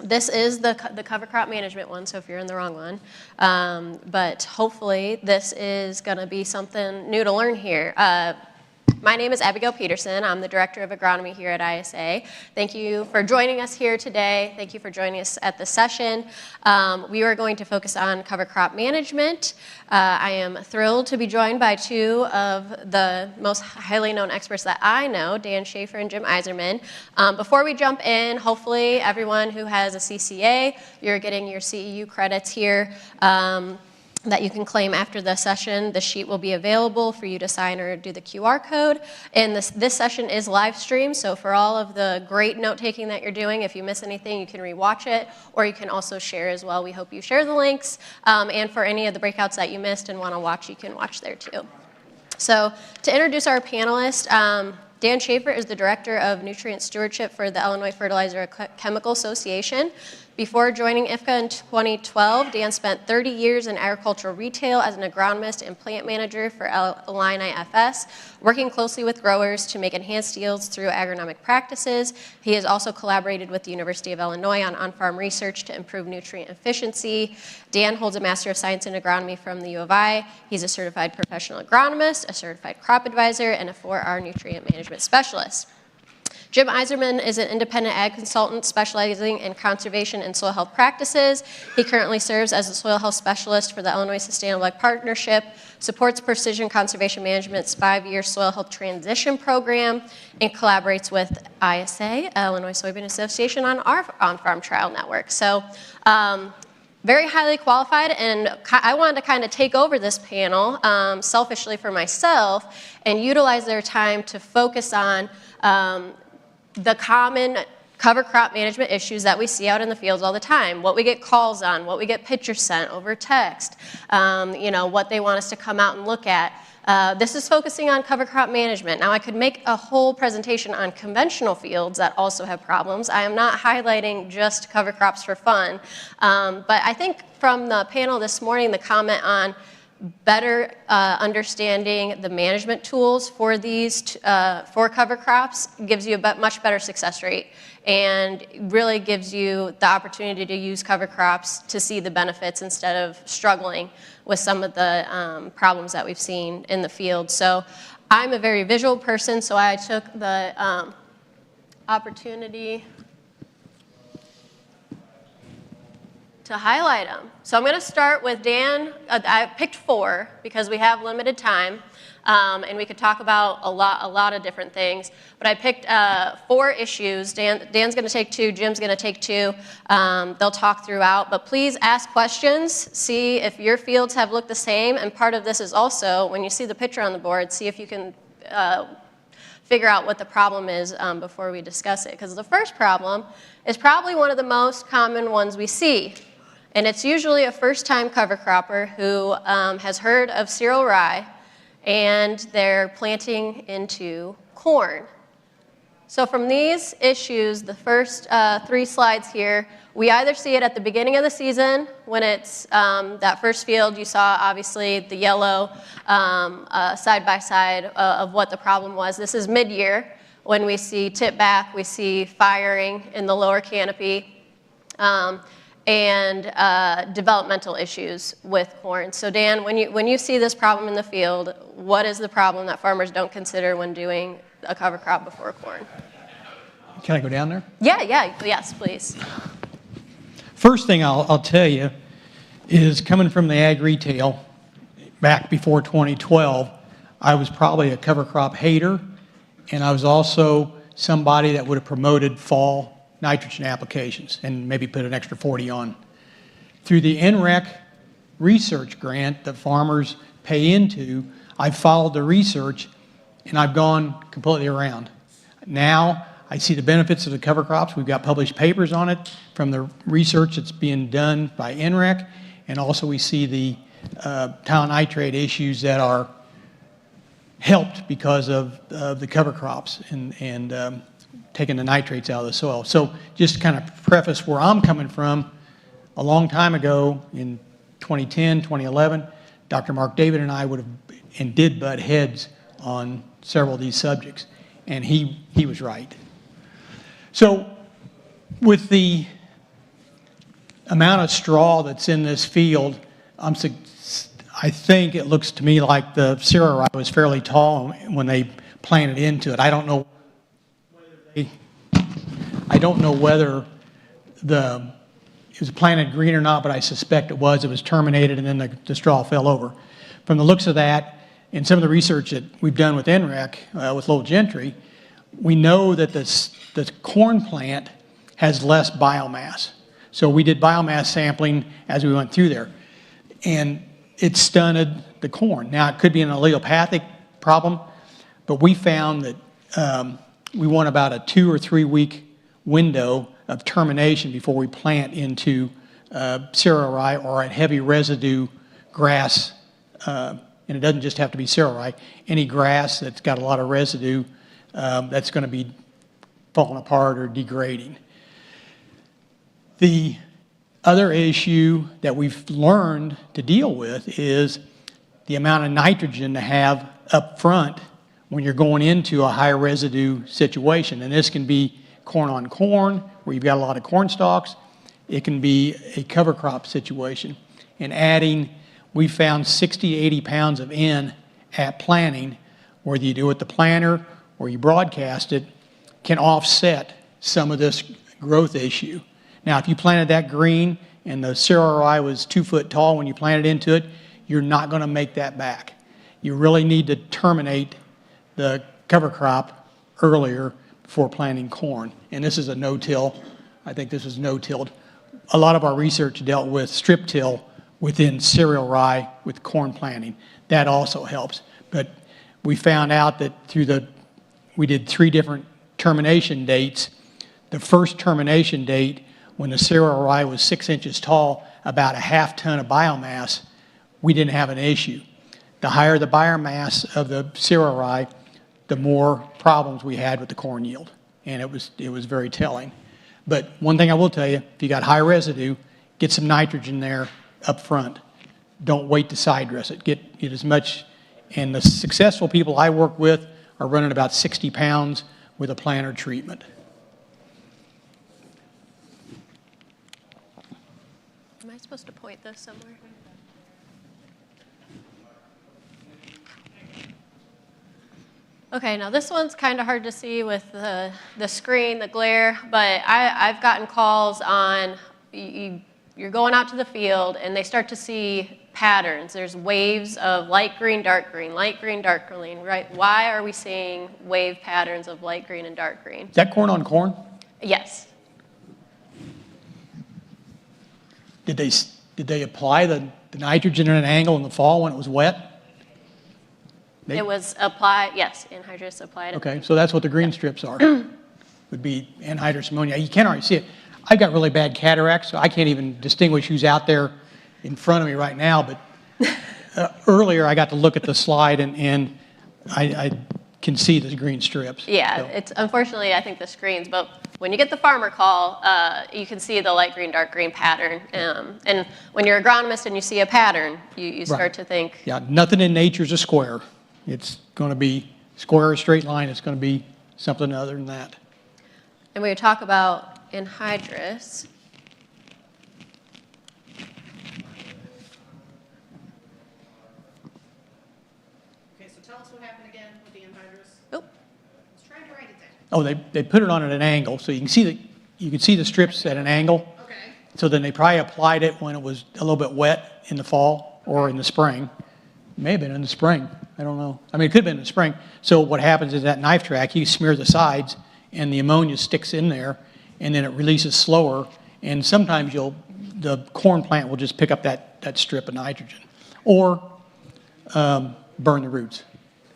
This is the cover crop management one, so if you're in the wrong one. But hopefully this is going to be something new to learn here. My name is Abigail Peterson. I'm the Director of Agronomy here at ISA. Thank you for joining us here today. Thank you for joining us at the session. We are going to focus on cover crop management. I am thrilled to be joined by two of the most highly known experts that I know, Dan Schaefer and Jim Isermann. Before we jump in, hopefully everyone who has a CCA, you're getting your CEU credits here. That you can claim after the session. The sheet will be available for you to sign or do the QR code. And this session is live streamed, so for all of the great note-taking that you're doing, if you miss anything, you can rewatch it, or you can also share as well. We hope you share the links. And for any of the breakouts that you missed and want to watch, you can watch there too. So to introduce our panelist, Dan Schaefer is the Director of Nutrient Stewardship for the Illinois Fertilizer Chemical Association. Before joining IFCA in 2012, Dan spent 30 years in agricultural retail as an agronomist and plant manager for Illini FS, working closely with growers to make enhanced yields through agronomic practices. He has also collaborated with the University of Illinois on-farm research to improve nutrient efficiency. Dan holds a Master of Science in Agronomy from the U of I. He's a certified professional agronomist, a certified crop advisor, and a 4R nutrient management specialist. Jim Isermann is an independent ag consultant specializing in conservation and soil health practices. He currently serves as a soil health specialist for the Illinois Sustainable Ag Partnership, supports Precision Conservation Management's 5-year soil health transition program, and collaborates with ISA, Illinois Soybean Association, on our on-farm trial network. So very highly qualified, and I wanted to kind of take over this panel selfishly for myself and utilize their time to focus on the common cover crop management issues that we see out in the fields all the time, what we get calls on, what we get pictures sent over text, what they want us to come out and look at. This is focusing on cover crop management. Now, I could make a whole presentation on conventional fields that also have problems. I am not highlighting just cover crops for fun, but I think from the panel this morning, the comment on better understanding the management tools for these for cover crops gives you a much better success rate and really gives you the opportunity to use cover crops to see the benefits instead of struggling with some of the problems that we've seen in the field. So I'm a very visual person, so I took the opportunity to highlight them. So I'm going to start with Dan. I picked 4 because we have limited time, and we could talk about a lot of different things. But I picked 4 issues. Dan's going to take 2. Jim's going to take 2. They'll talk throughout. But please ask questions. See if your fields have looked the same. And part of this is also, when you see the picture on the board, see if you can figure out what the problem is before we discuss it. Because the first problem is probably one of the most common ones we see. And it's usually a first-time cover cropper who has heard of cereal rye, and they're planting into corn. So from these issues, the first 3 slides here, we either see it at the beginning of the season when it's that first field. You saw, obviously, the yellow side-by-side of what the problem was. This is mid-year when we see tip back, we see firing in the lower canopy. And developmental issues with corn. So Dan, when you see this problem in the field, what is the problem that farmers don't consider when doing a cover crop before corn? Can I go down there? Yeah, yes, please. First thing I'll tell you is coming from the ag retail back before 2012, I was probably a cover crop hater, and I was also somebody that would have promoted fall nitrogen applications and maybe put an extra 40 on. Through the NREC research grant that farmers pay into, I've followed the research and I've gone completely around. Now I see the benefits of the cover crops. We've got published papers on it from the research that's being done by NREC, and also we see the tile nitrate issues that are helped because of the cover crops and taking the nitrates out of the soil. So just to kind of preface where I'm coming from, a long time ago in 2010, 2011, Dr. Mark David and I did butt heads on several of these subjects, and he was right. So with the amount of straw that's in this field, I think it looks to me like the cereal rye was fairly tall when they planted into it. I don't know whether it was planted green or not, but I suspect it was. It was terminated, and then the straw fell over. From the looks of that, and some of the research that we've done with NREC, with Lowell Gentry, we know that the corn plant has less biomass. So we did biomass sampling as we went through there, and it stunted the corn. Now, it could be an allelopathic problem, but we found that we want about a 2 or 3 week window of termination before we plant into cereal rye or a heavy residue grass, and it doesn't just have to be cereal rye. Any grass that's got a lot of residue that's going to be falling apart or degrading. The other issue that we've learned to deal with is the amount of nitrogen to have up front when you're going into a high residue situation. And this can be corn on corn, where you've got a lot of corn stalks. It can be a cover crop situation. And adding, we found 60 to 80 pounds of N at planting, whether you do it with the planter or you broadcast it, can offset some of this growth issue. Now, if you planted that green and the cereal rye was 2 foot tall when you planted into it, you're not going to make that back. You really need to terminate the cover crop earlier before planting corn. And this is a no-till. I think this is no-tilled. A lot of our research dealt with strip till within cereal rye with corn planting. That also helps. But we found out that we did 3 different termination dates. The first termination date, when the cereal rye was 6 inches tall, about a half ton of biomass, we didn't have an issue. The higher the biomass of the cereal rye, the more problems we had with the corn yield. And it was very telling. But one thing I will tell you, if you got high residue, get some nitrogen there up front. Don't wait to side dress it. Get as much, and the successful people I work with are running about 60 pounds with a planter treatment. Am I supposed to point this somewhere? Okay, now this one's kind of hard to see with the screen, the glare, but I've gotten calls on, you're going out to the field and they start to see patterns. There's waves of light green, dark green, light green, dark green, right? Why are we seeing wave patterns of light green and dark green? Is that corn on corn? Yes. Did they apply the nitrogen at an angle in the fall when it was wet? It was applied, yes, anhydrous applied. Okay, so that's what the green strips are. Would be anhydrous ammonia. You can't already see it. I've got really bad cataracts, so I can't even distinguish who's out there in front of me right now. But earlier I got to look at the slide, and I can see the green strips. Yeah, so. It's unfortunately, I think the screens, but when you get the farmer call, you can see the light green, dark green pattern. And when you're an agronomist and you see a pattern, you start right. to think. Yeah, nothing in nature's a square. It's going to be square or straight line. It's going to be something other than that. And when we talk about anhydrous, okay, so tell us what happened again with the anhydrous. oh, I was trying to write it down. Oh, they put it on at an angle, so you can see the strips at an angle. Okay. So then they probably applied it when it was a little bit wet in the fall or in the spring. It may have been in the spring. I don't know. I mean, it could have been in the spring. So what happens is that knife track, you smear the sides, and the ammonia sticks in there, and then it releases slower. And sometimes the corn plant will just pick up that strip of nitrogen, or burn the roots.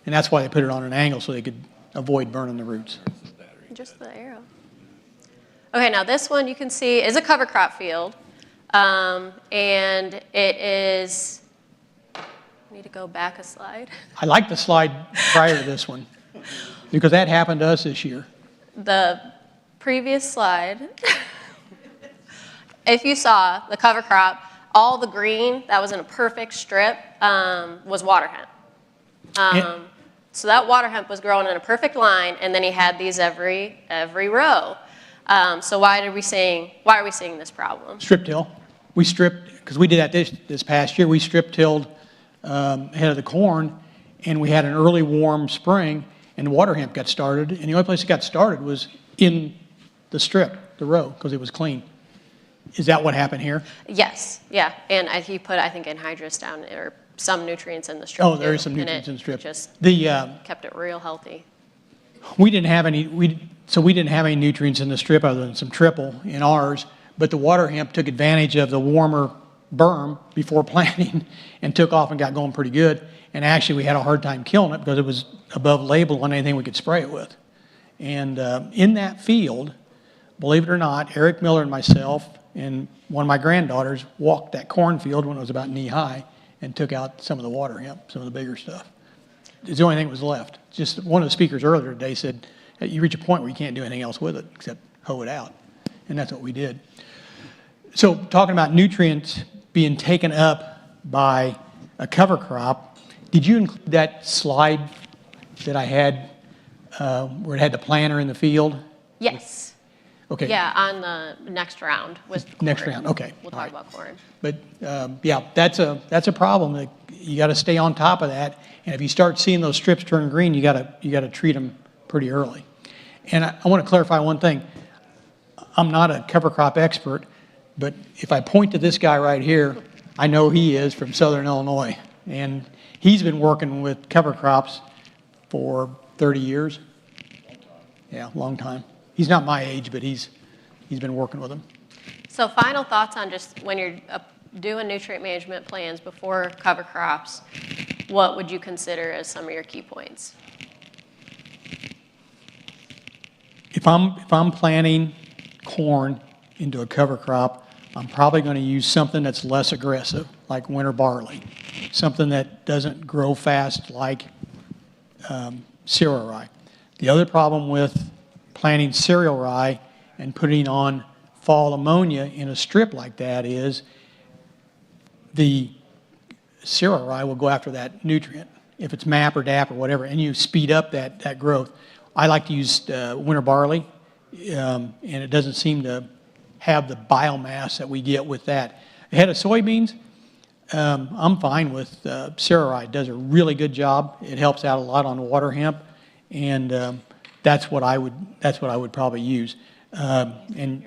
And that's why they put it on an angle, so they could avoid burning the roots. just the arrow. Okay, now this one you can see is a cover crop field, and it is. I need to go back a slide. I like the slide prior to this one, because that happened to us this year. The previous slide, if you saw the cover crop, all the green that was in a perfect strip was water hemp. So that water hemp was growing in a perfect line, and then he had these every row. So why are we seeing this problem? Strip till. We stripped, because we did that this past year, we strip tilled ahead of the corn, and we had an early warm spring, and the water hemp got started, and the only place it got started was in the strip, the row, because it was clean. Is that what happened here? Yes, yeah, and he put, I think, anhydrous down, or some nutrients in the strip. Oh, there too, is some and nutrients in the strip. Just The kept it real healthy. we didn't have any nutrients in the strip other than some triple in ours, but the water hemp took advantage of the warmer berm before planting and took off and got going pretty good. And actually, we had a hard time killing it because it was above label on anything we could spray it with. And in that field, believe it or not, Eric Miller and myself and one of my granddaughters walked that cornfield when it was about knee high and took out some of the water hemp, some of the bigger stuff. It's the only thing that was left. Just one of the speakers earlier today said, hey, you reach a point where you can't do anything else with it except hoe it out. And that's what we did. So talking about nutrients being taken up by a cover crop, did you include that slide that I had where it had the planter in the field? Yes. Okay. Yeah, on the next round with corn. Next round, okay. We'll All talk right. about corn. But yeah, that's a problem. That you got to stay on top of that. And if you start seeing those strips turn green, you got to treat them pretty early. And I want to clarify one thing. I'm not a cover crop expert, but if I point to this guy right here, I know he is from Southern Illinois, and he's been working with cover crops for 30 years. Yeah, long time. He's not my age, but he's been working with them. So final thoughts on just when you're doing nutrient management plans before cover crops, what would you consider as some of your key points? If I'm planting corn into a cover crop, I'm probably going to use something that's less aggressive, like winter barley, something that doesn't grow fast like cereal rye. The other problem with planting cereal rye and putting on fall ammonia in a strip like that is the cereal rye will go after that nutrient, if it's MAP or DAP or whatever, and you speed up that growth. I like to use winter barley, and it doesn't seem to have the biomass that we get with that. Ahead of soybeans, I'm fine with cereal rye. It does a really good job. It helps out a lot on water hemp, and that's what I would probably use. And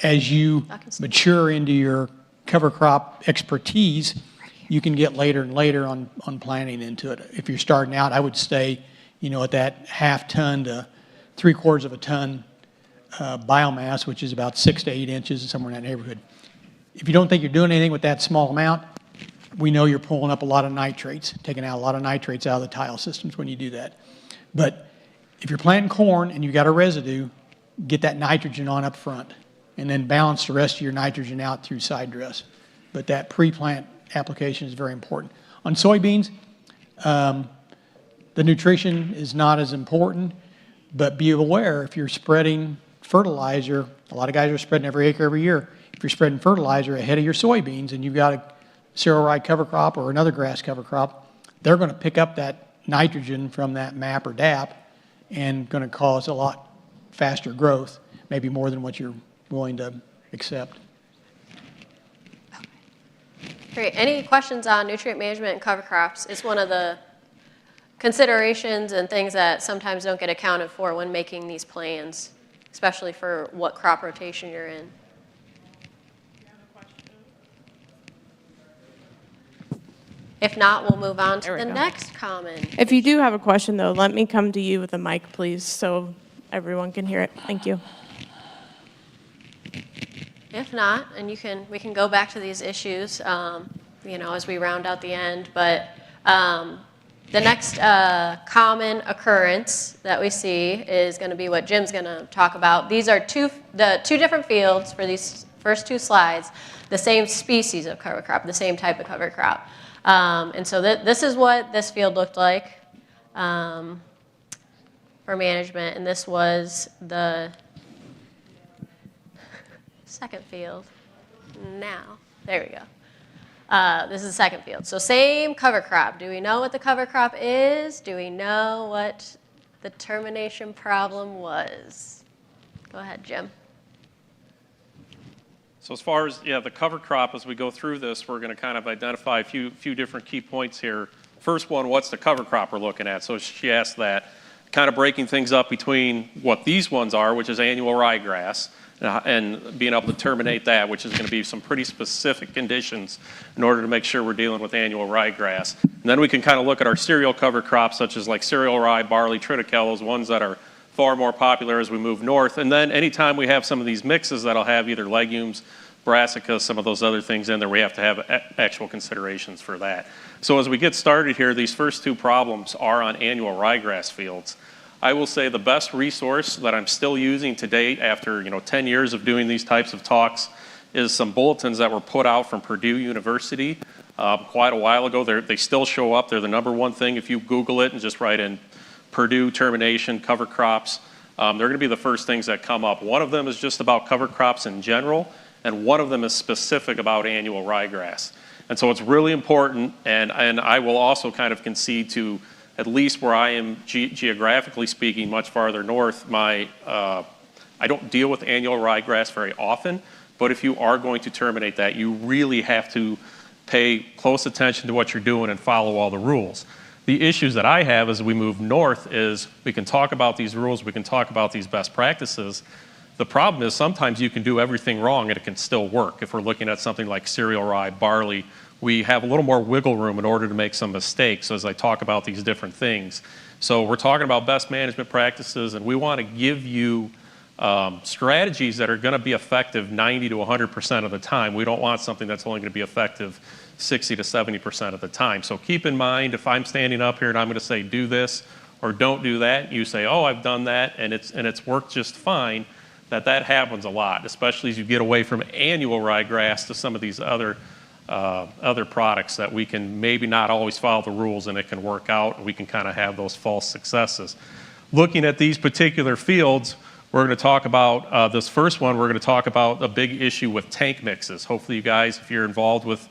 as you mature into your cover crop expertise, you can get later and later on planting into it. If you're starting out, I would stay, at that half ton to 3/4 of a ton biomass, which is about 6 to 8 inches, somewhere in that neighborhood. If you don't think you're doing anything with that small amount, we know you're pulling up a lot of nitrates, taking out a lot of nitrates out of the tile systems when you do that. But if you're planting corn and you got a residue, get that nitrogen on up front, and then balance the rest of your nitrogen out through side dress. But that pre-plant application is very important. On soybeans, the nutrition is not as important, but be aware if you're spreading fertilizer, a lot of guys are spreading every acre every year. If you're spreading fertilizer ahead of your soybeans and you've got a cereal rye cover crop or another grass cover crop, they're going to pick up that nitrogen from that MAP or DAP and going to cause a lot faster growth, maybe more than what you're willing to accept. Great. Any questions on nutrient management and cover crops? It's one of the considerations and things that sometimes don't get accounted for when making these plans, especially for what crop rotation you're in. If not, we'll move on to the next comment. If you do have a question, though, let me come to you with a mic, please, so everyone can hear it. Thank you. If not, and we can go back to these issues, as we round out the end. But the next common occurrence that we see is going to be what Jim's going to talk about. These are the two different fields for these first two slides, the same species of cover crop, the same type of cover crop. And so this is what this field looked like for management, and this was the second field. Now, there we go. This is the second field. So same cover crop. Do we know what the cover crop is? Do we know what the termination problem was? Go ahead, Jim. So as far as, the cover crop, as we go through this, we're going to kind of identify a few different key points here. First one, what's the cover crop we're looking at? So she asked that, kind of breaking things up between what these ones are, which is annual ryegrass, and being able to terminate that, which is going to be some pretty specific conditions in order to make sure we're dealing with annual ryegrass. And then we can kind of look at our cereal cover crops, such as like cereal rye, barley, triticale, ones that are far more popular as we move north. And then anytime we have some of these mixes that'll have either legumes, brassicas, some of those other things in there, we have to have actual considerations for that. So as we get started here, these first two problems are on annual ryegrass fields. I will say the best resource that I'm still using to date after 10 years of doing these types of talks is some bulletins that were put out from Purdue University quite a while ago. They still show up. They're the #1 thing if you Google it and just write in Purdue termination cover crops. They're going to be the first things that come up. One of them is just about cover crops in general, and one of them is specific about annual ryegrass. And so it's really important, and I will also kind of concede to, at least where I am geographically speaking, much farther north, I don't deal with annual ryegrass very often, but if you are going to terminate that, you really have to pay close attention to what you're doing and follow all the rules. The issues that I have as we move north is we can talk about these rules, we can talk about these best practices. The problem is sometimes you can do everything wrong and it can still work. If we're looking at something like cereal rye, barley, we have a little more wiggle room in order to make some mistakes as I talk about these different things. So we're talking about best management practices, and we want to give you strategies that are going to be effective 90 to 100% of the time. We don't want something that's only going to be effective 60 to 70% of the time. So keep in mind, if I'm standing up here and I'm going to say do this or don't do that, you say, oh, I've done that and it's worked just fine, that happens a lot, especially as you get away from annual ryegrass to some of these other products that we can maybe not always follow the rules and it can work out and we can kind of have those false successes. Looking at these particular fields, we're going to talk about this first one. We're going to talk about a big issue with tank mixes. Hopefully you guys, if you're involved with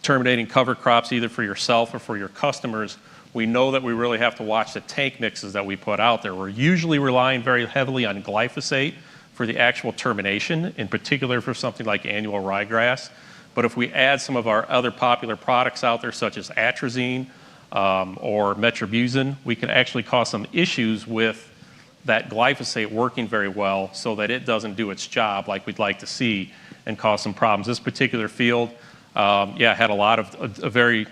terminating cover crops either for yourself or for your customers, we know that we really have to watch the tank mixes that we put out there. We're usually relying very heavily on glyphosate for the actual termination, in particular for something like annual ryegrass. But if we add some of our other popular products out there, such as atrazine or metribuzin, we can actually cause some issues with that glyphosate working very well so that it doesn't do its job like we'd like to see and cause some problems. This particular field, had a lot of a very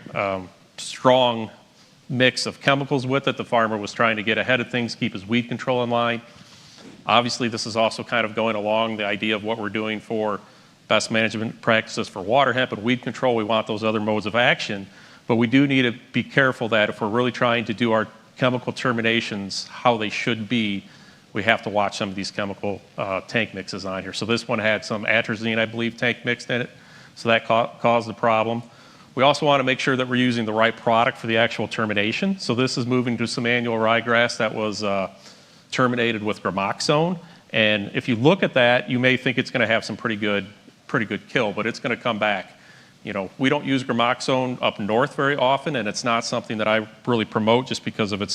strong mix of chemicals with it. The farmer was trying to get ahead of things, keep his weed control in line. Obviously, this is also kind of going along the idea of what we're doing for best management practices for water hemp and weed control. We want those other modes of action, but we do need to be careful that if we're really trying to do our chemical terminations how they should be, we have to watch some of these chemical tank mixes on here. So this one had some atrazine, I believe, tank mixed in it, so that caused the problem. We also want to make sure that we're using the right product for the actual termination. So this is moving to some annual ryegrass that was terminated with gramoxone. And if you look at that, you may think it's going to have some pretty good kill, but it's going to come back. We don't use gramoxone up north very often, and it's not something that I really promote just because of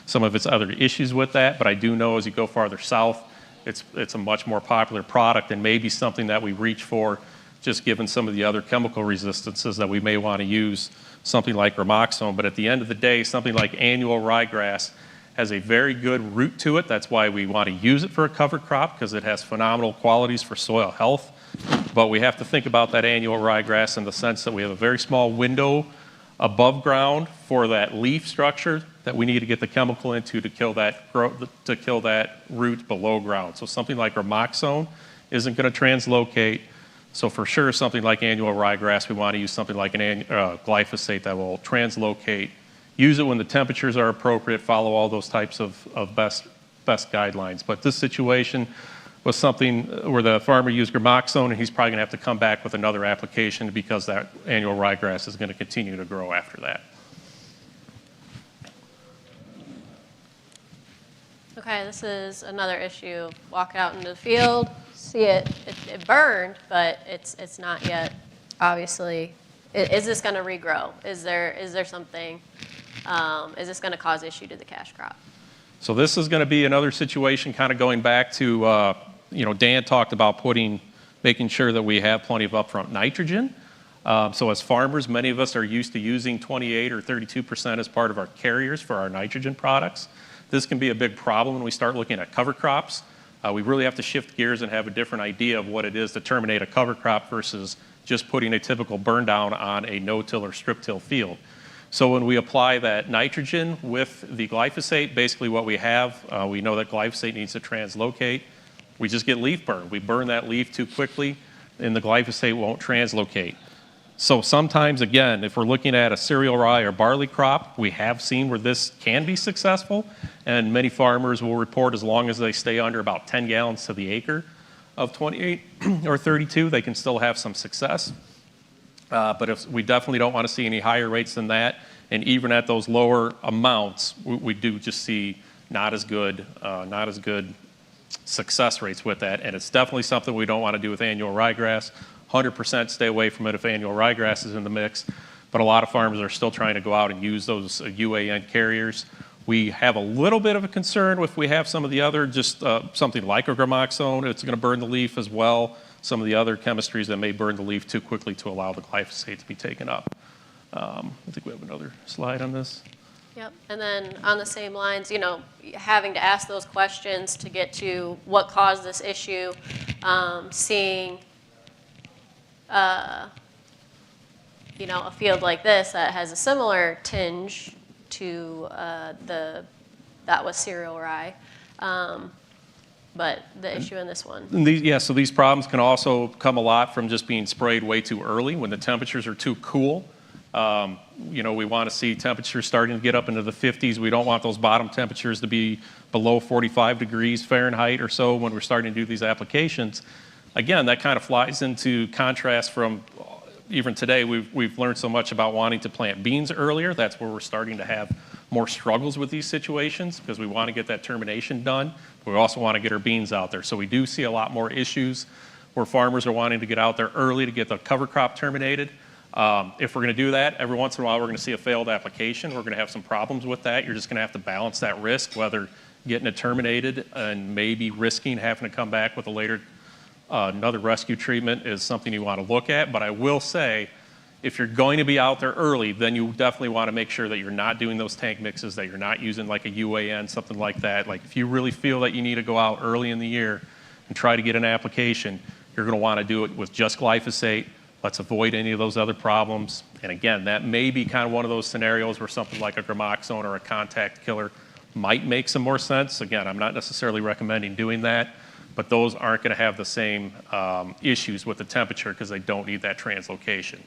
some of its other issues with that. But I do know as you go farther south, it's a much more popular product and maybe something that we reach for just given some of the other chemical resistances that we may want to use something like gramoxone. But at the end of the day, something like annual ryegrass has a very good root to it. That's why we want to use it for a cover crop, because it has phenomenal qualities for soil health. But we have to think about that annual ryegrass in the sense that we have a very small window above ground for that leaf structure that we need to get the chemical into to kill that root below ground. So something like gramoxone isn't going to translocate. So for sure, something like annual ryegrass, we want to use something like glyphosate that will translocate. Use it when the temperatures are appropriate. Follow all those types of best guidelines. But this situation was something where the farmer used gramoxone, and he's probably going to have to come back with another application because that annual ryegrass is going to continue to grow after that. Okay, this is another issue. Walking out into the field, see it burned, but it's not yet, obviously. Is this going to regrow? Is there something, is this going to cause issue to the cash crop? So this is going to be another situation kind of going back to, Dan talked about making sure that we have plenty of upfront nitrogen. So as farmers, many of us are used to using 28 or 32% as part of our carriers for our nitrogen products. This can be a big problem when we start looking at cover crops. We really have to shift gears and have a different idea of what it is to terminate a cover crop versus just putting a typical burn down on a no-till or strip-till field. So when we apply that nitrogen with the glyphosate, basically what we have, we know that glyphosate needs to translocate. We just get leaf burn. We burn that leaf too quickly, and the glyphosate won't translocate. So sometimes, again, if we're looking at a cereal rye or barley crop, we have seen where this can be successful, and many farmers will report as long as they stay under about 10 gallons to the acre of 28 or 32, they can still have some success. But we definitely don't want to see any higher rates than that, and even at those lower amounts, we do just see not as good success rates with that, and it's definitely something we don't want to do with annual ryegrass. 100% stay away from it if annual ryegrass is in the mix, but a lot of farmers are still trying to go out and use those UAN carriers. We have a little bit of a concern if we have some of the other, something like a gramoxone, it's going to burn the leaf as well. Some of the other chemistries that may burn the leaf too quickly to allow the glyphosate to be taken up. I think we have another slide on this. Yep, and then on the same lines, having to ask those questions to get to what caused this issue, seeing a field like this that has a similar tinge to that was cereal rye, but the issue in this one. So these problems can also come a lot from just being sprayed way too early when the temperatures are too cool. We want to see temperatures starting to get up into the 50s. We don't want those bottom temperatures to be below 45 degrees Fahrenheit or so when we're starting to do these applications. Again, that kind of flies into contrast from even today. We've learned so much about wanting to plant beans earlier. That's where we're starting to have more struggles with these situations because we want to get that termination done. But we also want to get our beans out there. So we do see a lot more issues where farmers are wanting to get out there early to get the cover crop terminated. If we're going to do that, every once in a while we're going to see a failed application. We're going to have some problems with that. You're just going to have to balance that risk, whether getting it terminated and maybe risking having to come back with a later another rescue treatment is something you want to look at. But I will say, if you're going to be out there early, then you definitely want to make sure that you're not doing those tank mixes, that you're not using like a UAN, something like that. Like if you really feel that you need to go out early in the year and try to get an application, you're going to want to do it with just glyphosate. Let's avoid any of those other problems. And again, that may be kind of one of those scenarios where something like a gramoxone or a contact killer might make some more sense. Again, I'm not necessarily recommending doing that, but those aren't going to have the same issues with the temperature because they don't need that translocation.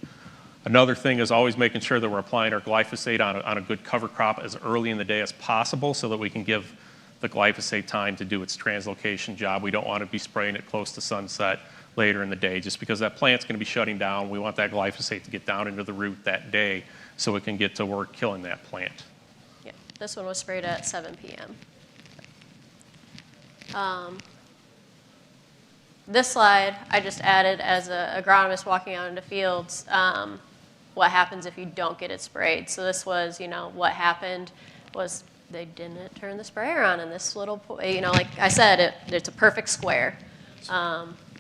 Another thing is always making sure that we're applying our glyphosate on a good cover crop as early in the day as possible so that we can give the glyphosate time to do its translocation job. We don't want to be spraying it close to sunset later in the day just because that plant's going to be shutting down. We want that glyphosate to get down into the root that day so it can get to work killing that plant. Yeah, this one was sprayed at 7 p.m. This slide I just added as an agronomist walking out into fields, what happens if you don't get it sprayed. So this was, what happened was they didn't turn the sprayer on in this little, like I said, it's a perfect square.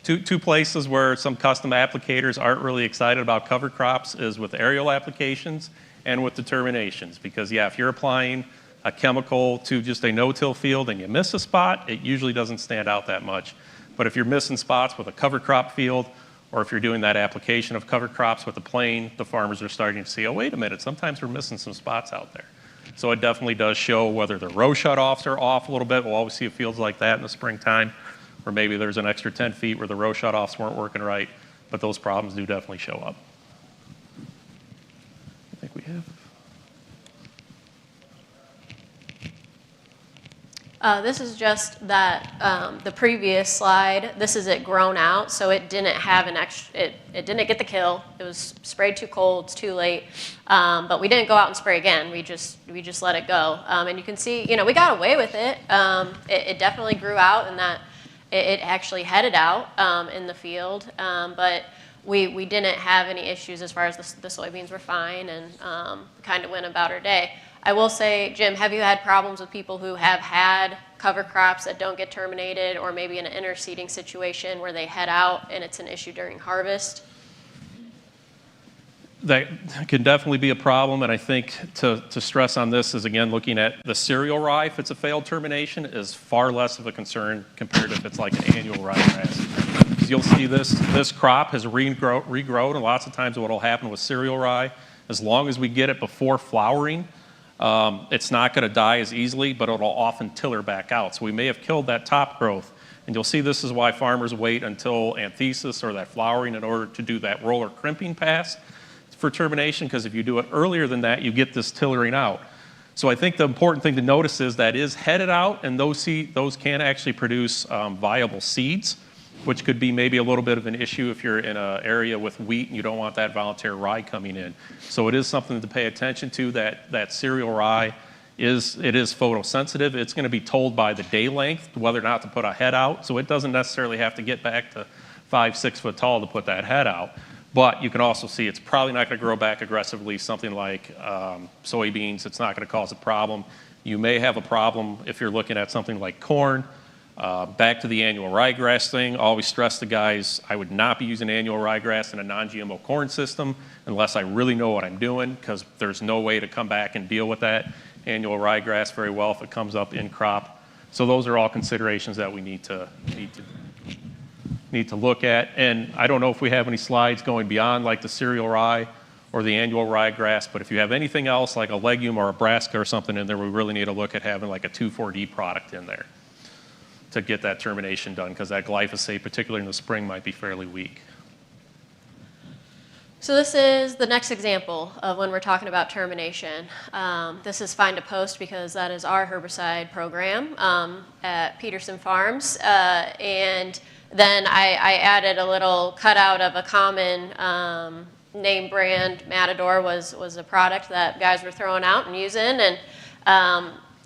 Two places where some custom applicators aren't really excited about cover crops is with aerial applications and with the terminations. Because if you're applying a chemical to just a no-till field and you miss a spot, it usually doesn't stand out that much. But if you're missing spots with a cover crop field, or if you're doing that application of cover crops with a plane, the farmers are starting to see, oh, wait a minute, sometimes we're missing some spots out there. So it definitely does show whether the row shutoffs are off a little bit. We'll always see fields like that in the springtime, or maybe there's an extra 10 feet where the row shutoffs weren't working right, but those problems do definitely show up. I think we have. This is just that the previous slide. This is it grown out, so it didn't have an extra. It didn't get the kill. It was sprayed too cold. It's too late. But we didn't go out and spray again. We just let it go. And you can see, we got away with it. It definitely grew out, and that it actually headed out in the field. But we didn't have any issues as far as the soybeans were fine, and kind of went about our day. I will say, Jim, have you had problems with people who have had cover crops that don't get terminated, or maybe in an interseeding situation where they head out and it's an issue during harvest? That can definitely be a problem, and I think to stress on this is, again, looking at the cereal rye, if it's a failed termination, is far less of a concern compared to if it's like an annual ryegrass. Because you'll see this crop has regrown, and lots of times what will happen with cereal rye, as long as we get it before flowering, it's not going to die as easily, but it'll often tiller back out. So we may have killed that top growth, and you'll see this is why farmers wait until anthesis or that flowering in order to do that roller crimping pass for termination, because if you do it earlier than that, you get this tillering out. So I think the important thing to notice is that is headed out, and those can actually produce viable seeds, which could be maybe a little bit of an issue if you're in an area with wheat and you don't want that voluntary rye coming in. So it is something to pay attention to, that cereal rye it is photosensitive. It's going to be told by the day length whether or not to put a head out, so it doesn't necessarily have to get back to 5-6 foot tall to put that head out. But you can also see it's probably not going to grow back aggressively. Something like soybeans, it's not going to cause a problem. You may have a problem if you're looking at something like corn. Back to the annual ryegrass thing, always stress the guys, I would not be using annual ryegrass in a non-GMO corn system unless I really know what I'm doing, because there's no way to come back and deal with that annual ryegrass very well if it comes up in crop. So those are all considerations that we need to look at. And I don't know if we have any slides going beyond like the cereal rye or the annual ryegrass, but if you have anything else like a legume or a brassica or something in there, we really need to look at having like a 2,4-D product in there to get that termination done, because that glyphosate, particularly in the spring, might be fairly weak. So this is the next example of when we're talking about termination. This is Find a Post, because that is our herbicide program at Peterson Farms. And then I added a little cutout of a common name brand. Matador was a product that guys were throwing out and using. And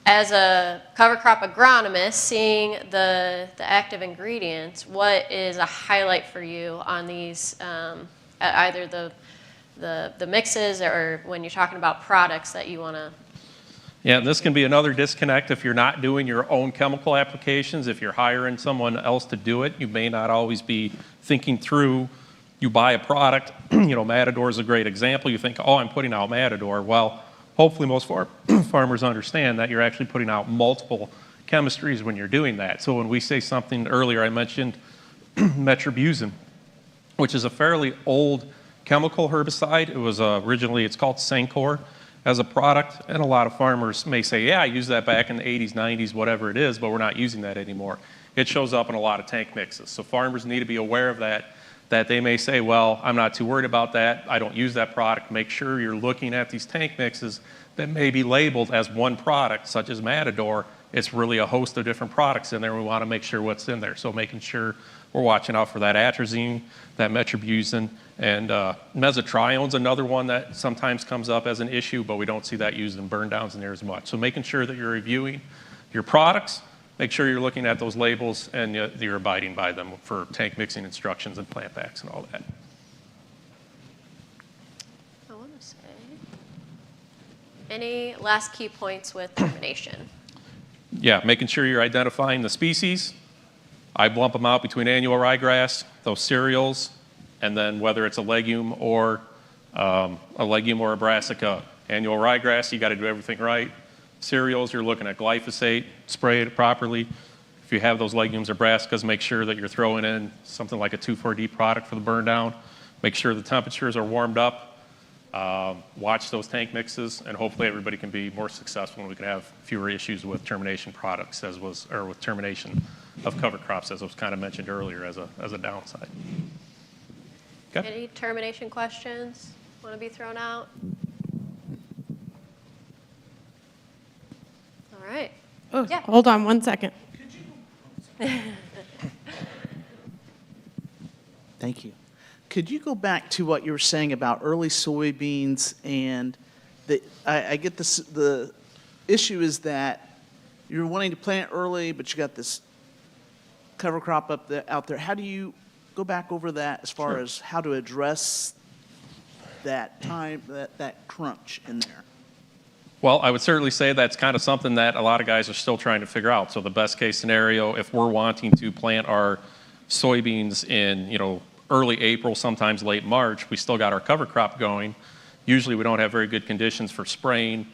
as a cover crop agronomist, seeing the active ingredients, what is a highlight for you on these, either the mixes or when you're talking about products that you want to? Yeah, and this can be another disconnect if you're not doing your own chemical applications. If you're hiring someone else to do it, you may not always be thinking through. You buy a product, Matador is a great example. You think, oh, I'm putting out Matador. Well, hopefully most farmers understand that you're actually putting out multiple chemistries when you're doing that. So when we say something earlier, I mentioned metribuzin, which is a fairly old chemical herbicide. It was it's called Sancor as a product, and a lot of farmers may say, yeah, I used that back in the 80s, 90s, whatever it is, but we're not using that anymore. It shows up in a lot of tank mixes. So farmers need to be aware of that they may say, well, I'm not too worried about that, I don't use that product. Make sure you're looking at these tank mixes that may be labeled as one product, such as Matador. It's really a host of different products in there. We want to make sure what's in there. So making sure we're watching out for that atrazine, that metribuzin, and mesotrione's another one that sometimes comes up as an issue, but we don't see that used in burn downs near as much. So making sure that you're reviewing your products, make sure you're looking at those labels and you're abiding by them for tank mixing instructions and plant packs and all that. I want to say, any last key points with termination? Yeah, making sure you're identifying the species. I lump them out between annual ryegrass, those cereals, and then whether it's a legume or a brassica. Annual ryegrass, you got to do everything right. Cereals, you're looking at glyphosate, spray it properly. If you have those legumes or brassicas, make sure that you're throwing in something like a 2,4-D product for the burn down. Make sure the temperatures are warmed up. Watch those tank mixes, and hopefully everybody can be more successful and we can have fewer issues with termination products with termination of cover crops, as was kind of mentioned earlier as a downside. Okay. Any termination questions want to be thrown out? All right. Oh, Yeah. hold on one second. Thank you. Could you go back to what you were saying about early soybeans and I get this, the issue is that you're wanting to plant early, but you got this cover crop out there. How do you go back over that as far as how to address that time, that crunch in there? Well, I would certainly say that's kind of something that a lot of guys are still trying to figure out. So the best case scenario, if we're wanting to plant our soybeans in, early April, sometimes late March, we still got our cover crop going. Usually we don't have very good conditions for spraying.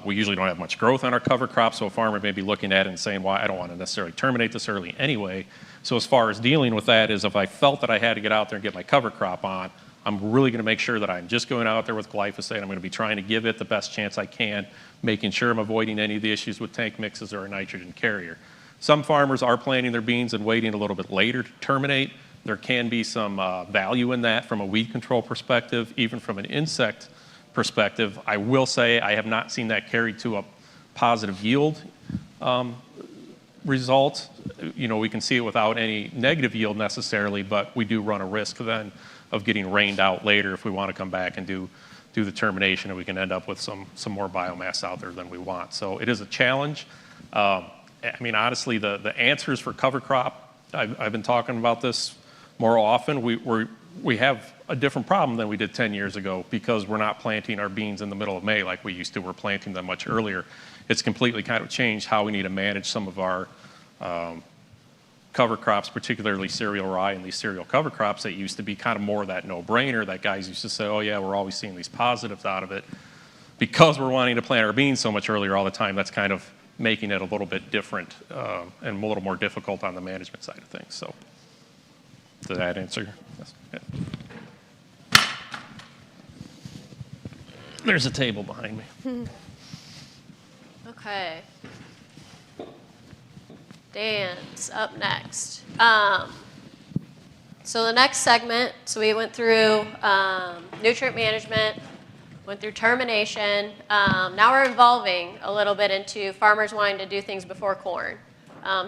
We usually don't have much growth on our cover crop, so a farmer may be looking at it and saying, well, I don't want to necessarily terminate this early anyway. So as far as dealing with that is if I felt that I had to get out there and get my cover crop on, I'm really going to make sure that I'm just going out there with glyphosate. I'm going to be trying to give it the best chance I can, making sure I'm avoiding any of the issues with tank mixes or a nitrogen carrier. Some farmers are planting their beans and waiting a little bit later to terminate. There can be some value in that from a weed control perspective, even from an insect perspective. I will say I have not seen that carry to a positive yield result. We can see it without any negative yield necessarily, but we do run a risk then of getting rained out later if we want to come back and do the termination, and we can end up with some more biomass out there than we want. So it is a challenge. Honestly, the answers for cover crop, I've been talking about this more often. We have a different problem than we did 10 years ago because we're not planting our beans in the middle of May like we used to. We're planting them much earlier. It's completely kind of changed how we need to manage some of our cover crops, particularly cereal rye and these cereal cover crops that used to be kind of more that no-brainer that guys used to say, oh yeah, we're always seeing these positives out of it. Because we're wanting to plant our beans so much earlier all the time, that's kind of making it a little bit different and a little more difficult on the management side of things. So did that answer? Yes. Yeah. There's a table behind me. Okay. Dan's up next. So the next segment, so we went through nutrient management, went through termination. Now we're evolving a little bit into farmers wanting to do things before corn.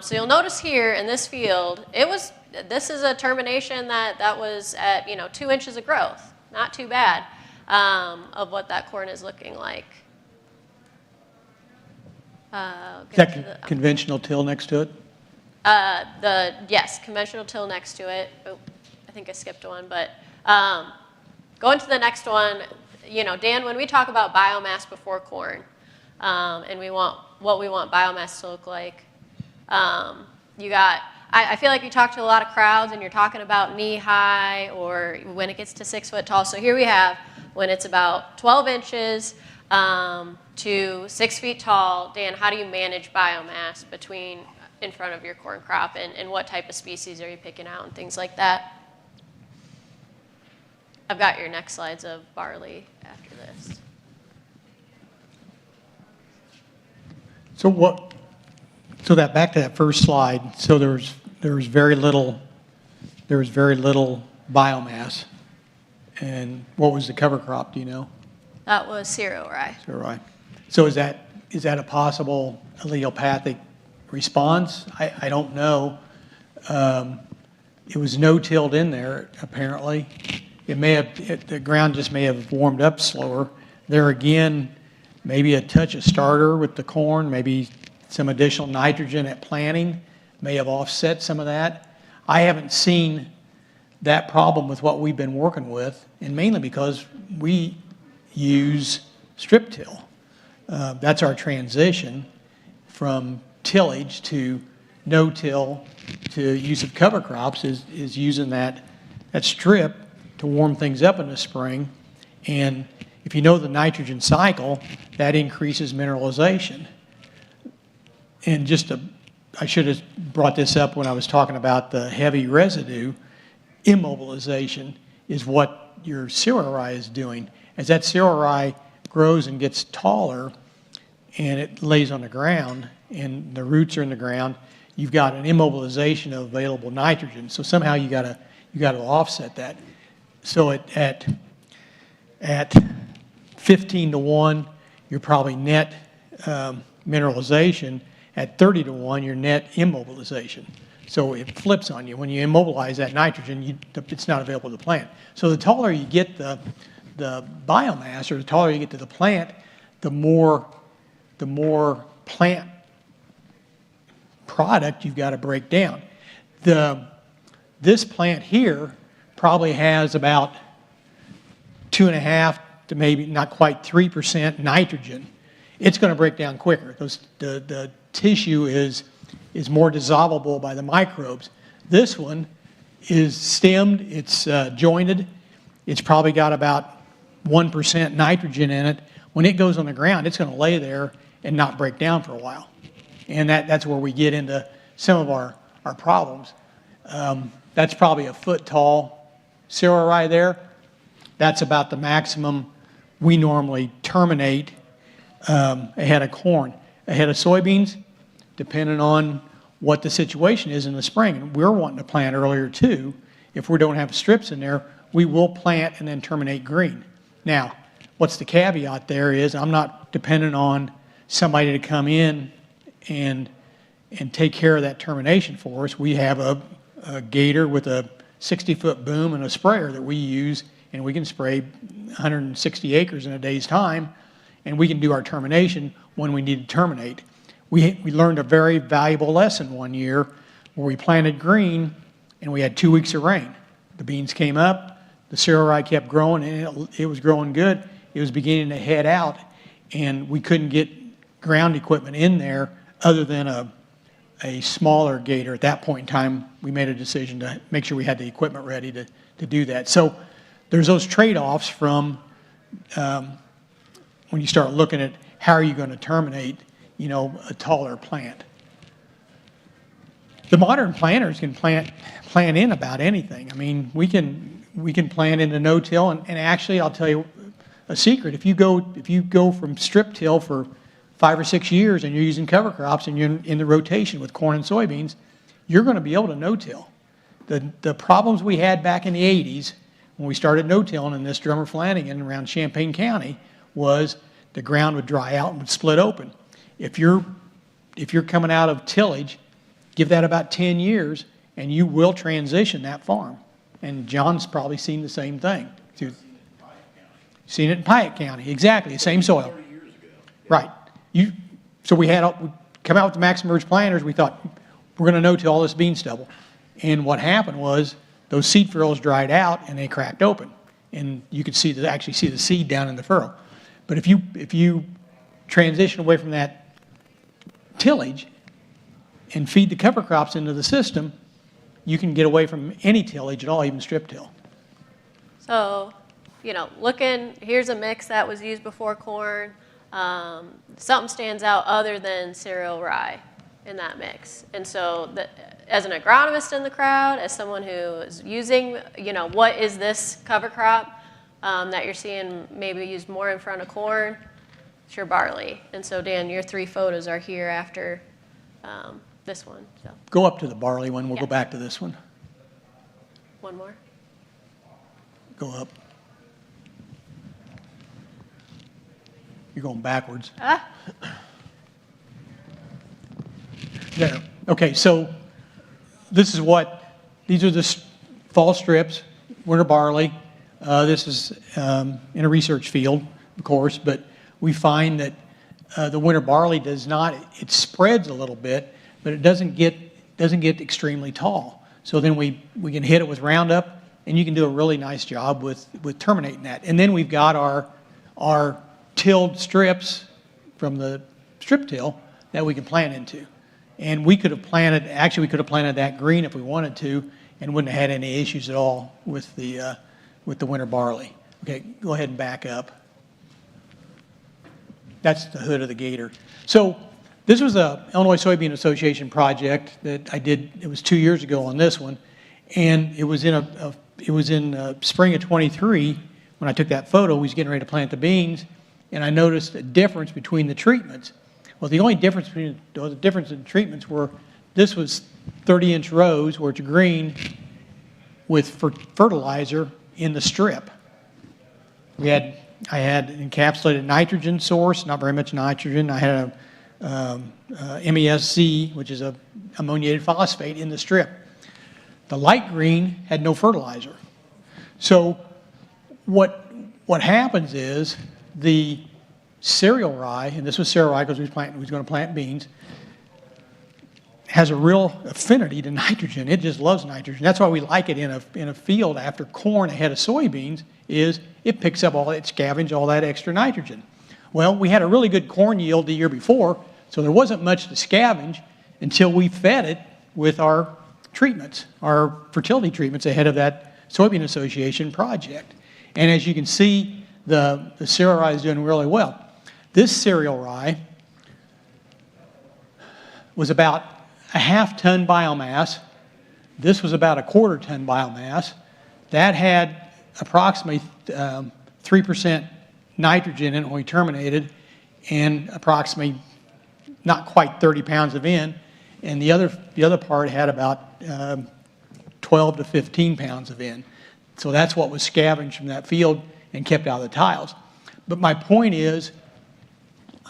So you'll notice here in this field, this is a termination that was at 2 inches of growth, not too bad, of what that corn is looking like. Is that conventional till next to it? Yes, conventional till next to it. Oh, I think I skipped one, but going to the next one, Dan, when we talk about biomass before corn, and we want what we want biomass to look like, I feel like you talk to a lot of crowds and you're talking about knee high or when it gets to 6 foot tall. So here we have when it's about 12 inches to 6 feet tall. Dan, how do you manage biomass in front of your corn crop and what type of species are you picking out and things like that? I've got your next slides of barley after this. So that back to that first slide. So there was very little biomass. And what was the cover crop? Do you know? That was cereal rye. Cereal rye. So is that a possible allelopathic response? I don't know. It was no-tilled in there apparently. The ground just may have warmed up slower. There again, maybe a touch of starter with the corn, maybe some additional nitrogen at planting may have offset some of that. I haven't seen that problem with what we've been working with, and mainly because we use strip till. That's our transition from tillage to no-till to use of cover crops is using that strip to warm things up in the spring. And if you know the nitrogen cycle, that increases mineralization. And I should have brought this up when I was talking about the heavy residue. Immobilization is what your cereal rye is doing. As that cereal rye grows and gets taller and it lays on the ground and the roots are in the ground, you've got an immobilization of available nitrogen. So somehow you got to offset that. So at 15 to 1, you're probably net mineralization. At 30 to 1, you're net immobilization. So it flips on you. When you immobilize that nitrogen, it's not available to the plant. So the taller you get the biomass, or the taller you get to the plant, the more plant product you've got to break down. This plant here probably has about 2.5 to maybe not quite 3% nitrogen. it's going to break down quicker. The tissue is more dissolvable by the microbes. This one is stemmed, it's jointed, it's probably got about 1% nitrogen in it. When it goes on the ground, it's going to lay there and not break down for a while. And that's where we get into some of our problems. That's probably a foot tall cereal rye there. That's about the maximum we normally terminate ahead of corn. Ahead of soybeans, depending on what the situation is in the spring. And we're wanting to plant earlier too. If we don't have strips in there, we will plant and then terminate green. Now, what's the caveat there is I'm not dependent on somebody to come in and take care of that termination for us. We have a gator with a 60-foot boom and a sprayer that we use, and we can spray 160 acres in a day's time, and we can do our termination when we need to terminate. We learned a very valuable lesson one year where we planted green and we had 2 weeks of rain. The beans came up, the cereal rye kept growing, and it was growing good. It was beginning to head out, and we couldn't get ground equipment in there other than a smaller gator. At that point in time, we made a decision to make sure we had the equipment ready to do that. So there's those trade-offs from when you start looking at how are you going to terminate, a taller plant. The modern planters can plant in about anything. I mean, we can plant into no-till, and actually, I'll tell you a secret. If you go from strip till for 5 or 6 years and you're using cover crops and you're in the rotation with corn and soybeans, you're going to be able to no-till. The problems we had back in the 80s when we started no-tilling in this Drummer Flanagan around Champaign County was the ground would dry out and would split open. If you're coming out of tillage, give that about 10 years and you will transition that farm. And John's probably seen the same thing. Seen it in Piatt County, exactly, the same soil. 30 years ago. Right. So we come out with the Maximerge planters, we thought, we're going to no-till all this bean stubble. And what happened was those seed furrows dried out and they cracked open. And you could actually see the seed down in the furrow. But if you transition away from that tillage and feed the cover crops into the system, you can get away from any tillage at all, even strip till. So, here's a mix that was used before corn. Something stands out other than cereal rye in that mix. And so as an agronomist in the crowd, as someone who is using, what is this cover crop that you're seeing maybe used more in front of corn? It's your barley. And so, Dan, your 3 photos are here after this one. So. Go up to the barley one. We'll go back to this one. One more. Go up. You're going backwards. There. Okay, so these are the fall strips, winter barley. This is in a research field, of course, but we find that the winter barley it spreads a little bit, but it doesn't get extremely tall. So then we can hit it with Roundup, and you can do a really nice job with terminating that. And then we've got our tilled strips from the strip till that we can plant into. And we could have planted that green if we wanted to, and wouldn't have had any issues at all with the winter barley. Okay, go ahead and back up. That's the hood of the gator. So this was a Illinois Soybean Association project that I did. It was 2 years ago on this one, and it was in spring of '23 when I took that photo. We was getting ready to plant the beans, and I noticed a difference between the treatments. Well, the only difference in treatments were this was 30-inch rows where it's green with fertilizer in the strip. I had encapsulated nitrogen source, not very much nitrogen. I had a MESC, which is a ammoniated phosphate, in the strip. The light green had no fertilizer. So what happens is the cereal rye, and this was cereal rye because we was going to plant beans, has a real affinity to nitrogen. It just loves nitrogen. That's why we like it in a field after corn ahead of soybeans, is it picks up it scavenges all that extra nitrogen. Well, we had a really good corn yield the year before, so there wasn't much to scavenge until we fed it with our treatments, our fertility treatments ahead of that Soybean Association project. And as you can see, the cereal rye is doing really well. This cereal rye was about a half-ton biomass. This was about a quarter-ton biomass. That had approximately 3% nitrogen in it when we terminated, and approximately not quite 30 pounds of N. And the other part had about 12 to 15 pounds of N. So that's what was scavenged from that field and kept out of the tiles. But my point is,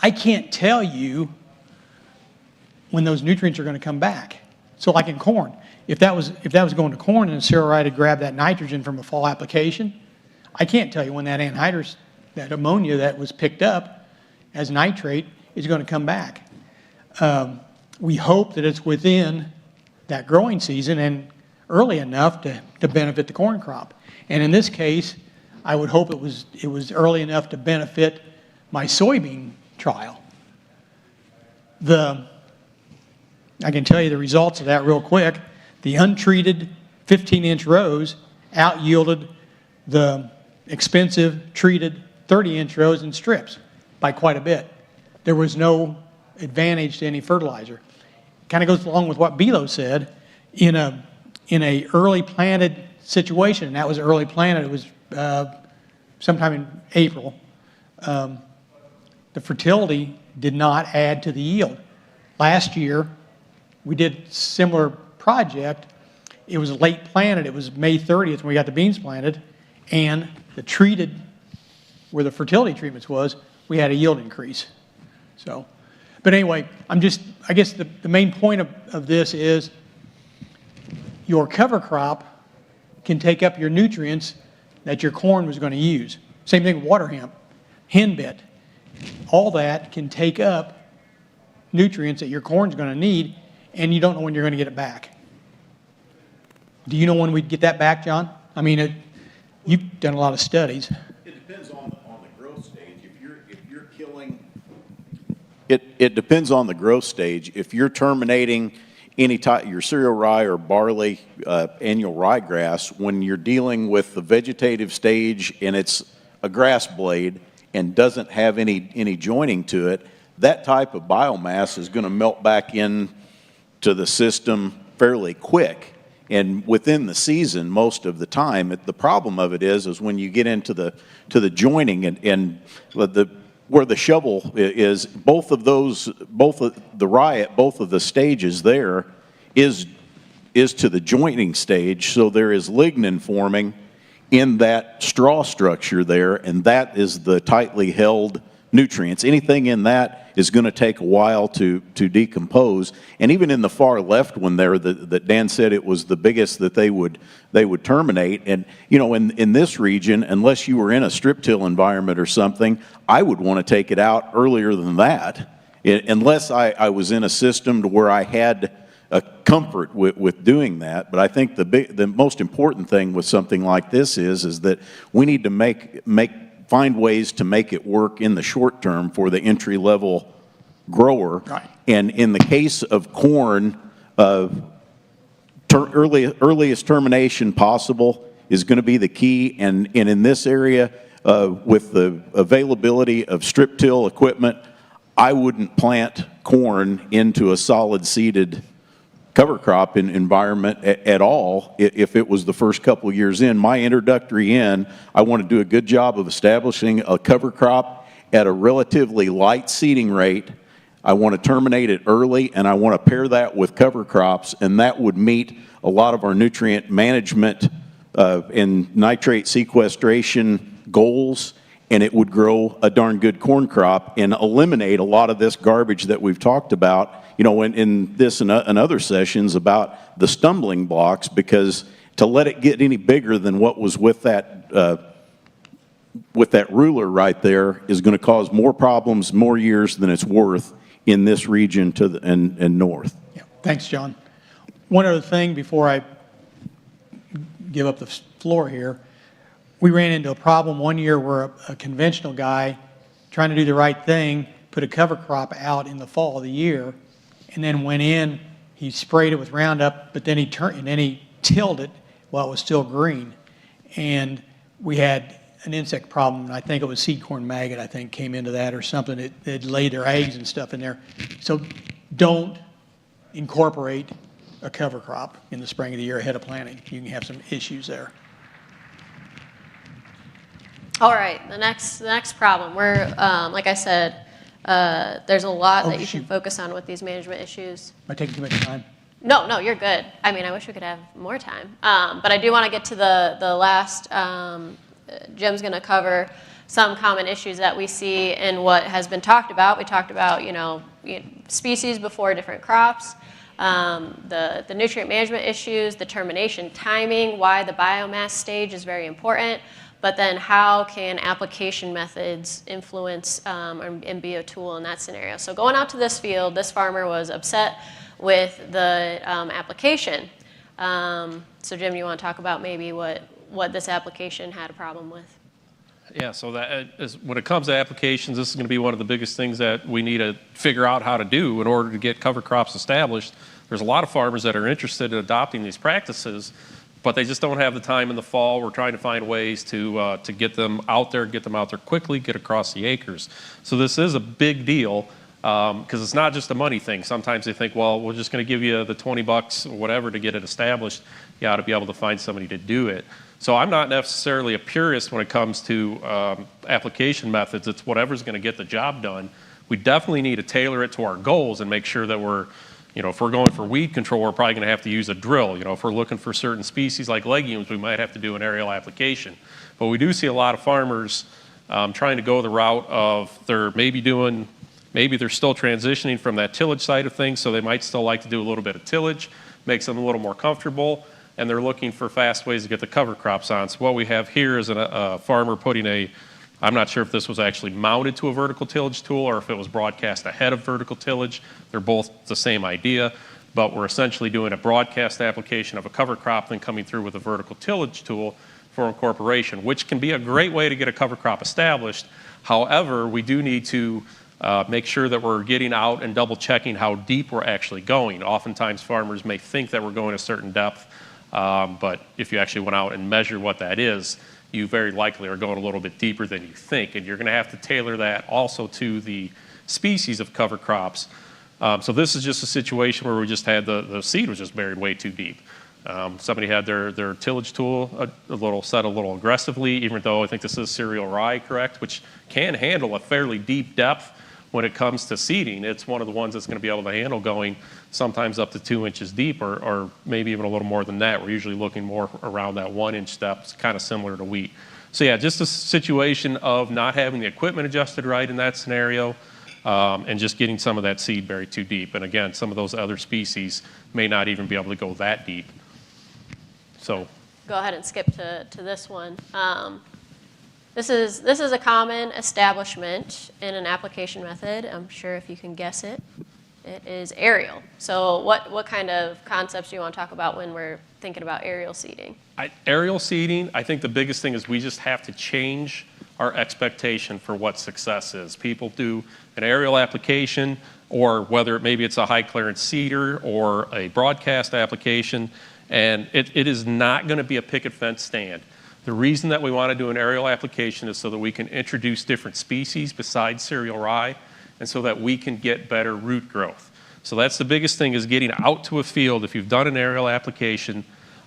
I can't tell you when those nutrients are going to come back. So like in corn, if that was going to corn and the cereal rye to grab that nitrogen from a fall application, I can't tell you when that anhydrous, that ammonia that was picked up as nitrate is going to come back. We hope that it's within that growing season and early enough to benefit the corn crop. And in this case, I would hope it was early enough to benefit my soybean trial. I can tell you the results of that real quick. The untreated 15-inch rows out-yielded the expensive treated 30-inch rows and strips by quite a bit. There was no advantage to any fertilizer. Kind of goes along with what Bilo said. In a early planted situation, and that was early planted, it was sometime in April, the fertility did not add to the yield. Last year, we did a similar project. It was late planted. It was May 30th when we got the beans planted, and the treated, where the fertility treatments was, we had a yield increase. So, but anyway, I guess the main point of this is your cover crop can take up your nutrients that your corn was going to use. Same thing with water hemp, henbit. All that can take up nutrients that your corn's going to need, and you don't know when you're going to get it back. Do you know when we'd get that back, John? I mean, you've done a lot of studies. It depends on the growth stage. If you're killing, it depends on the growth stage. If you're terminating any type, your cereal rye or barley, annual ryegrass, when you're dealing with the vegetative stage and it's a grass blade and doesn't have any joining to it, that type of biomass is going to melt back in to the system fairly quick. And within the season, most of the time, the problem of it is when you get into the joining and where the shovel is, both of the rye at both of the stages there is to the joining stage. So there is lignin forming in that straw structure there, and that is the tightly held nutrients. Anything in that is going to take a while to decompose. And even in the far left one there that Dan said it was the biggest that they would terminate. And you know, in this region, unless you were in a strip till environment or something, I would want to take it out earlier than that, unless I was in a system to where I had a comfort with doing that. But I think the most important thing with something like this is that we need to find ways to make it work in the short term for the entry-level grower. Right. And in the case of corn, earliest termination possible is going to be the key. And in this area, with the availability of strip till equipment, I wouldn't plant corn into a solid seeded cover crop environment at all if it was the first couple of years in. My introductory in, I want to do a good job of establishing a cover crop at a relatively light seeding rate. I want to terminate it early, and I want to pair that with cover crops, and that would meet a lot of our nutrient management and nitrate sequestration goals, and it would grow a darn good corn crop and eliminate a lot of this garbage that we've talked about, you know, in this and other sessions about the stumbling blocks, because to let it get any bigger than what was with that ruler right there is going to cause more problems, more years than it's worth in this region and north. Yeah. Thanks, John. One other thing before I give up the floor here. We ran into a problem one year where a conventional guy trying to do the right thing, put a cover crop out in the fall of the year, and then went in, he sprayed it with Roundup, but then he tilled it while it was still green. And we had an insect problem, and I think it was seed corn maggot, I think, came into that or something. It laid their eggs and stuff in there. So don't incorporate a cover crop in the spring of the year ahead of planting. You can have some issues there. All right, the next problem. We're, like I said, there's a lot that you can focus on with these management issues. Am I taking too much time? No, you're good. I mean, I wish we could have more time. But I do want to get to the last, Jim's going to cover some common issues that we see in what has been talked about. We talked about, species before different crops, the nutrient management issues, the termination timing, why the biomass stage is very important, but then how can application methods influence and be a tool in that scenario. So going out to this field, this farmer was upset with the application. So Jim, you want to talk about maybe what this application had a problem with? Yeah, so that is, when it comes to applications, this is going to be one of the biggest things that we need to figure out how to do in order to get cover crops established. There's a lot of farmers that are interested in adopting these practices, but they just don't have the time in the fall. We're trying to find ways to get them out there quickly, get across the acres. So this is a big deal because it's not just a money thing. Sometimes they think, well, we're just going to give you the $20 or whatever to get it established. You ought to be able to find somebody to do it. So I'm not necessarily a purist when it comes to application methods. It's whatever's going to get the job done. We definitely need to tailor it to our goals and make sure that we're, if we're going for weed control, we're probably going to have to use a drill. If we're looking for certain species like legumes, we might have to do an aerial application. But we do see a lot of farmers trying to go the route of maybe they're still transitioning from that tillage side of things, so they might still like to do a little bit of tillage, makes them a little more comfortable, and they're looking for fast ways to get the cover crops on. So what we have here is a farmer putting I'm not sure if this was actually mounted to a vertical tillage tool or if it was broadcast ahead of vertical tillage. They're both the same idea, but we're essentially doing a broadcast application of a cover crop, then coming through with a vertical tillage tool for incorporation, which can be a great way to get a cover crop established. However, we do need to make sure that we're getting out and double checking how deep we're actually going. Oftentimes farmers may think that we're going a certain depth, but if you actually went out and measure what that is, you very likely are going a little bit deeper than you think, and you're going to have to tailor that also to the species of cover crops. So this is just a situation where we just had the seed was just buried way too deep. Somebody had their tillage tool set a little aggressively, even though I think this is cereal rye, correct, which can handle a fairly deep depth. When it comes to seeding, it's one of the ones that's going to be able to handle going sometimes up to 2 inches deep or maybe even a little more than that. We're usually looking more around that 1 inch depth, kind of similar to wheat. So yeah, just a situation of not having the equipment adjusted right in that scenario and just getting some of that seed buried too deep. And again, some of those other species may not even be able to go that deep. So go ahead and skip to this one. This is a common establishment in an application method. I'm sure if you can guess it, it is aerial. So what kind of concepts do you want to talk about when we're thinking about aerial seeding? Aerial seeding, I think the biggest thing is we just have to change our expectation for what success is. People do an aerial application, or whether maybe it's a high clearance seeder or a broadcast application, and it is not going to be a picket fence stand. The reason that we want to do an aerial application is so that we can introduce different species besides cereal rye and so that we can get better root growth. So that's the biggest thing, is getting out to a field. If you've done an aerial application,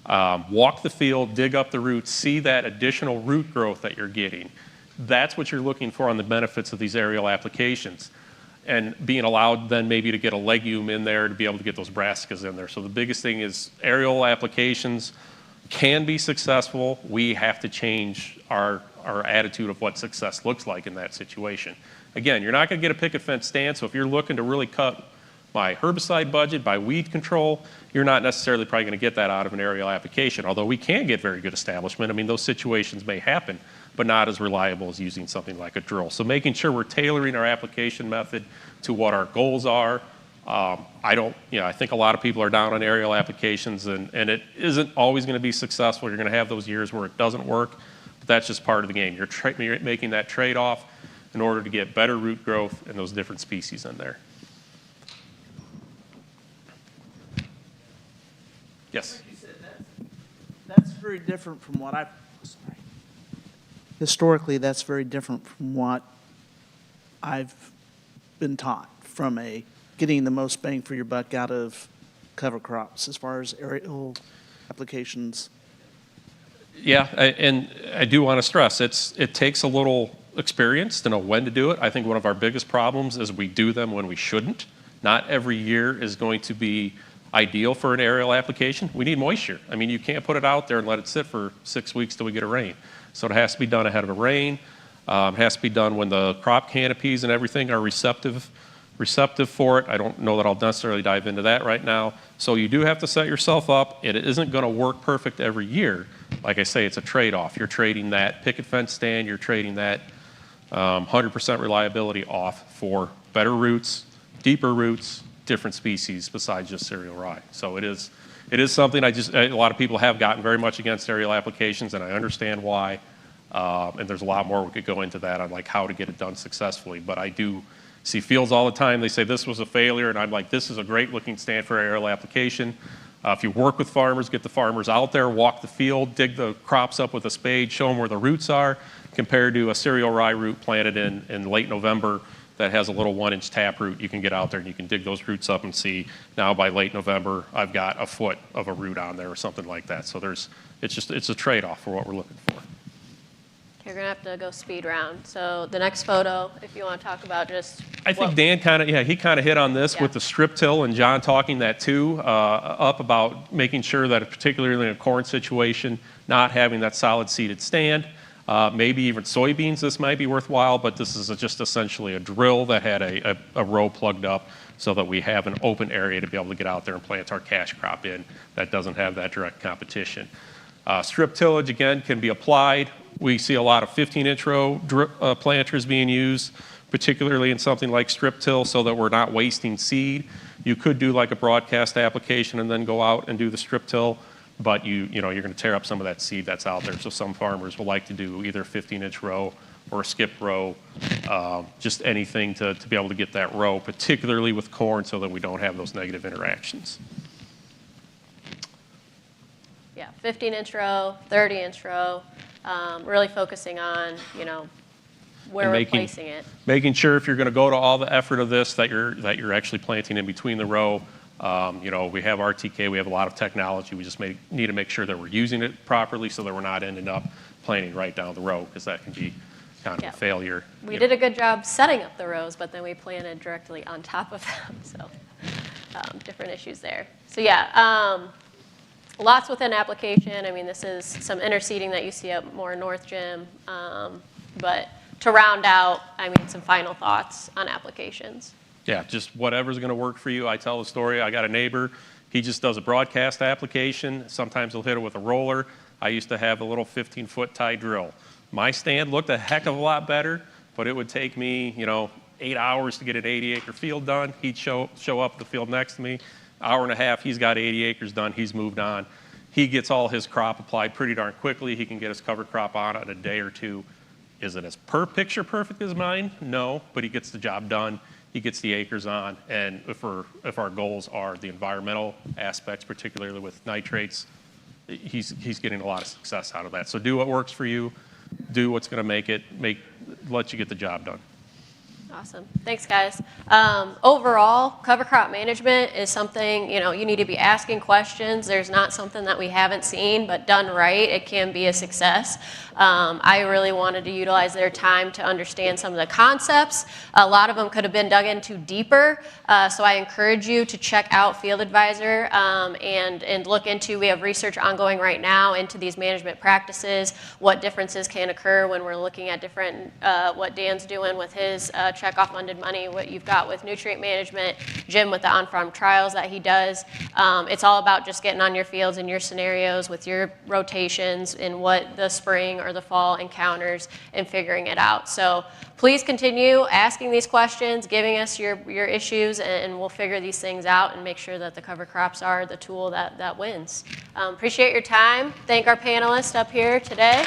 walk the field, dig up the roots, see that additional root growth that you're getting. That's what you're looking for on the benefits of these aerial applications. And being allowed then maybe to get a legume in there to be able to get those brassicas in there. So the biggest thing is aerial applications can be successful. We have to change our attitude of what success looks like in that situation. Again, you're not going to get a picket fence stand, so if you're looking to really cut by herbicide budget, by weed control, you're not necessarily probably going to get that out of an aerial application, although we can get very good establishment. I mean, those situations may happen, but not as reliable as using something like a drill. So making sure we're tailoring our application method to what our goals are. I think a lot of people are down on aerial applications, and it isn't always going to be successful. You're going to have those years where it doesn't work, but that's just part of the game. You're making that trade-off. in order to get better root growth in those different species in there. Yes? Like you said, that's very different from what sorry. Historically, that's very different from what I've been taught from getting the most bang for your buck out of cover crops as far as aerial applications. Yeah, and I do want to stress, it takes a little experience to know when to do it. I think one of our biggest problems is we do them when we shouldn't. Not every year is going to be ideal for an aerial application. We need moisture. I mean, you can't put it out there and let it sit for 6 weeks till we get a rain. So it has to be done ahead of a rain. It has to be done when the crop canopies and everything are receptive for it. I don't know that I'll necessarily dive into that right now. So you do have to set yourself up. It isn't going to work perfect every year. Like I say, it's a trade-off. You're trading that picket fence stand, you're trading that 100% reliability off for better roots, deeper roots, different species besides just cereal rye. So it is something a lot of people have gotten very much against aerial applications, and I understand why. And there's a lot more we could go into that on like how to get it done successfully. But I do see fields all the time. They say this was a failure, and I'm like, this is a great looking stand for aerial application. If you work with farmers, get the farmers out there, walk the field, dig the crops up with a spade, show them where the roots are, compared to a cereal rye root planted in late November that has a little 1-inch tap root. You can get out there and you can dig those roots up and see now by late November I've got a foot of a root on there or something like that. So it's a trade-off for what we're looking for. You're going to have to go speed round. So the next photo, if you want to talk about just... I think Dan kind of hit on this with the strip till, and John talking that too, up about making sure that particularly in a corn situation, not having that solid seeded stand. Maybe even soybeans, this might be worthwhile, but this is just essentially a drill that had a row plugged up so that we have an open area to be able to get out there and plant our cash crop in that doesn't have that direct competition. Strip tillage, again, can be applied. We see a lot of 15-inch row planters being used, particularly in something like strip till, so that we're not wasting seed. You could do like a broadcast application and then go out and do the strip till, but you're going to tear up some of that seed that's out there. So some farmers will like to do either 15-inch row or a skip row, just anything to be able to get that row, particularly with corn, so that we don't have those negative interactions. Yeah, 15-inch row, 30-inch row, really focusing on, where we're placing it. Making sure if you're going to go to all the effort of this that you're actually planting in between the row. We have RTK, we have a lot of technology. We just need to make sure that we're using it properly so that we're not ending up planting right down the row, because that can be kind of a failure. We did a good job setting up the rows, but then we planted directly on top of them. So different issues there. So lots within application. I mean, this is some interseeding that you see up more north, Jim. But to round out, some final thoughts on applications. Yeah, just whatever's going to work for you. I tell the story. I got a neighbor. He just does a broadcast application. Sometimes he'll hit it with a roller. I used to have a little 15-foot tie drill. My stand looked a heck of a lot better, but it would take me, 8 hours to get an 80-acre field done. He'd show up at the field next to me. Hour and a half, he's got 80 acres done. He's moved on. He gets all his crop applied pretty darn quickly. He can get his cover crop on in a day or two. Is it as picture perfect as mine? No, but he gets the job done. He gets the acres on. And if our goals are the environmental aspects, particularly with nitrates, he's getting a lot of success out of that. So do what works for you. Do what's going to let you get the job done. Awesome. Thanks, guys. Overall, cover crop management is something, you need to be asking questions. There's not something that we haven't seen, but done right, it can be a success. I really wanted to utilize their time to understand some of the concepts. A lot of them could have been dug into deeper, so I encourage you to check out Field Advisor and look into, we have research ongoing right now into these management practices, what differences can occur when we're looking at different, what Dan's doing with his check off funded money, what you've got with nutrient management, Jim with the on-farm trials that he does. It's all about just getting on your fields and your scenarios with your rotations and what the spring or the fall encounters and figuring it out. So please continue asking these questions, giving us your issues, and we'll figure these things out and make sure that the cover crops are the tool that wins. Appreciate your time. Thank our panelists up here today.